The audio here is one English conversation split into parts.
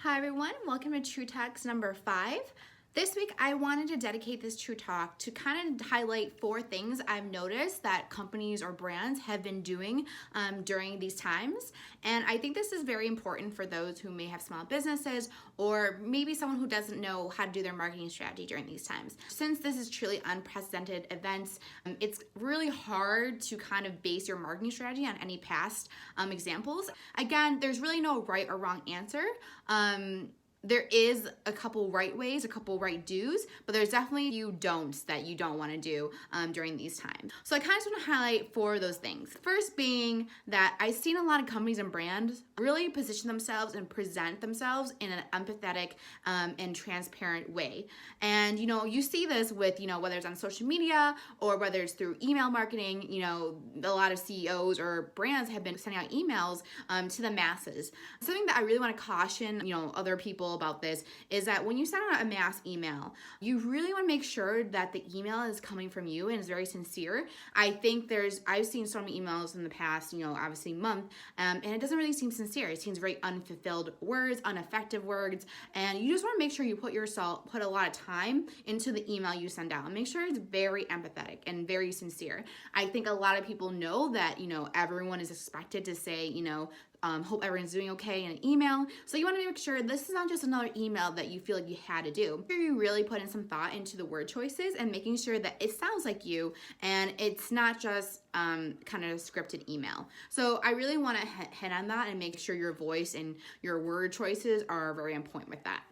Hi everyone, welcome to Trieu Talks number 5. This week I wanted to dedicate this Trieu Talk to kind of highlight 4 things I've noticed that companies or brands have been doing during these times. And I think this is very important for those who may have small businesses or maybe someone who doesn't know how to do their marketing strategy during these times. Since this is truly unprecedented events, it's really hard to kind of base your marketing strategy on any past examples. Again, there's really no right or wrong answer. There is a couple right ways, a couple right do's, but there's definitely a few don'ts that you don't want to do during these times. So I kind of just want to highlight 4 of those things. First being that I've seen a lot of companies and brands really position themselves and present themselves in an empathetic and transparent way. And you see this with whether it's on social media or whether it's through email marketing. A lot of CEOs or brands have been sending out emails to the masses. Something that I really want to caution other people about this is that when you send out a mass email, you really want to make sure that the email is coming from you and is very sincere. I think I've seen so many emails in the past, obviously month, and it doesn't really seem sincere. It seems very unfulfilled words, ineffective words, and you just want to make sure you put a lot of time into the email you send out and make sure it's very empathetic and very sincere. I think a lot of people know that, everyone is expected to say, hope everyone's doing okay in an email. So you want to make sure this is not just another email that you feel like you had to do. You really put in some thought into the word choices and making sure that it sounds like you and it's not just kind of a scripted email. So I really want to hit on that and make sure your voice and your word choices are very on point with that.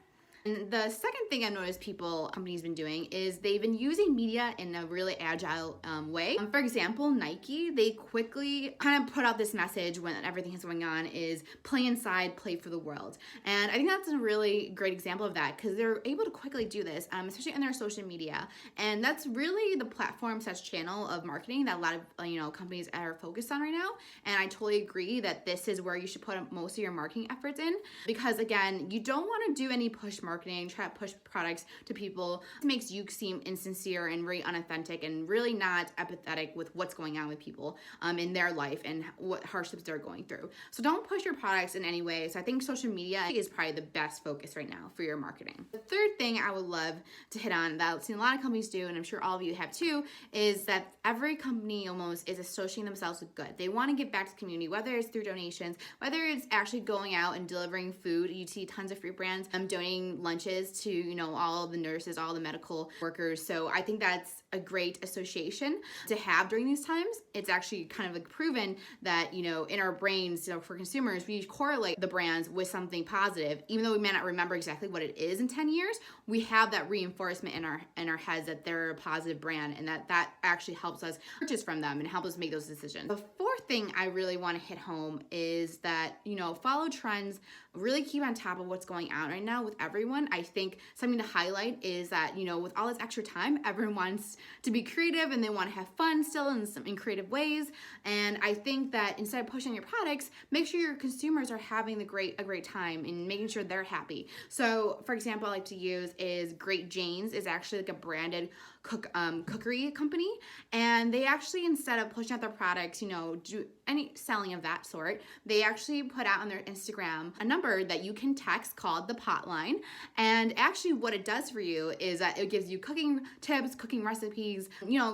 And the second thing I've noticed companies been doing is they've been using media in a really agile way. For example, Nike, they quickly kind of put out this message when everything is going on is play inside, play for the world. And I think that's a really great example of that because they're able to quickly do this, especially in their social media. And that's really the platform/channel of marketing that a lot of companies are focused on right now. And I totally agree that this is where you should put most of your marketing efforts in because again, you don't want to do any push marketing, try to push products to people. It makes you seem insincere and very unauthentic and really not empathetic with what's going on with people in their life and what hardships they're going through. So don't push your products in any way. So I think social media is probably the best focus right now for your marketing. The third thing I would love to hit on that I've seen a lot of companies do, and I'm sure all of you have too, is that every company almost is associating themselves with good. They want to give back to the community, whether it's through donations, whether it's actually going out and delivering food. You see tons of free brands donating lunches to all the nurses, all the medical workers. So I think that's a great association to have during these times. It's actually kind of like proven that in our brains, for consumers, we correlate the brands with something positive, even though we may not remember exactly what it is in 10 years. We have that reinforcement in our heads that they're a positive brand and that actually helps us purchase from them and help us make those decisions. The fourth thing I really want to hit home is that follow trends, really keep on top of what's going on right now with everyone. I think something to highlight is that with all this extra time, everyone wants to be creative and they want to have fun still in creative ways. And I think that instead of pushing your products, make sure your consumers are having a great time and making sure they're happy. So for example, I like to use is Great Jane's is actually like a branded cookery company, and they actually, instead of pushing out their products, do any selling of that sort, they actually put out on their Instagram a number that you can text called the pot line. And actually what it does for you is that it gives you cooking tips, cooking recipes,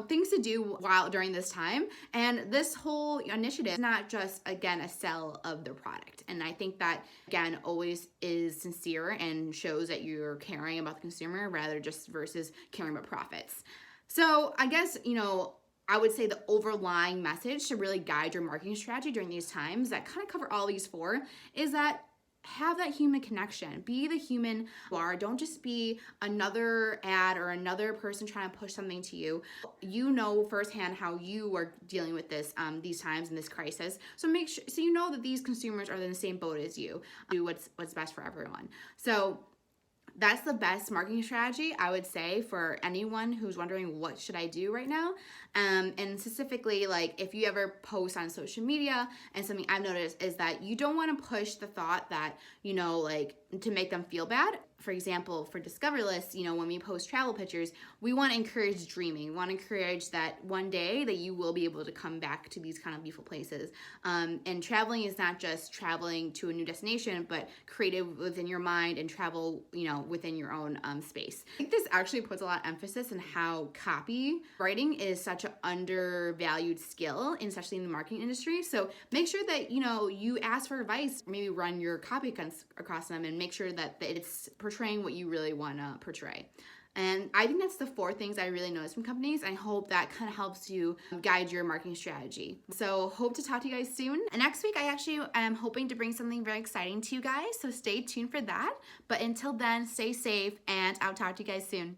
things to do during this time. And this whole initiative is not just, again, a sell of their product. And I think that, again, always is sincere and shows that you're caring about the consumer rather just versus caring about profits. So I guess, I would say the overlying message to really guide your marketing strategy during these times that kind of cover all these 4 is that have that human connection. Be the human you are. Don't just be another ad or another person trying to push something to you. You know firsthand how you are dealing with this these times in this crisis. So make sure that these consumers are in the same boat as you. Do what's best for everyone. So that's the best marketing strategy, I would say, for anyone who's wondering what should I do right now. And specifically, like if you ever post on social media, and something I've noticed is that you don't want to push the thought that, like to make them feel bad. for example, for Discover Lists, when we post travel pictures, we want to encourage dreaming. We want to encourage that one day that you will be able to come back to these kind of beautiful places. And traveling is not just traveling to a new destination, but creative within your mind and travel, within your own space. I think this actually puts a lot of emphasis on how copywriting is such an undervalued skill, especially in the marketing industry. So make sure that, you ask for advice, maybe run your copy across them and make sure that it's portraying what you really want to portray. And I think that's the 4 things I really noticed from companies. I hope that kind of helps you guide your marketing strategy. So hope to talk to you guys soon. And next week, I actually am hoping to bring something very exciting to you guys. So stay tuned for that. But until then, stay safe and I'll talk to you guys soon.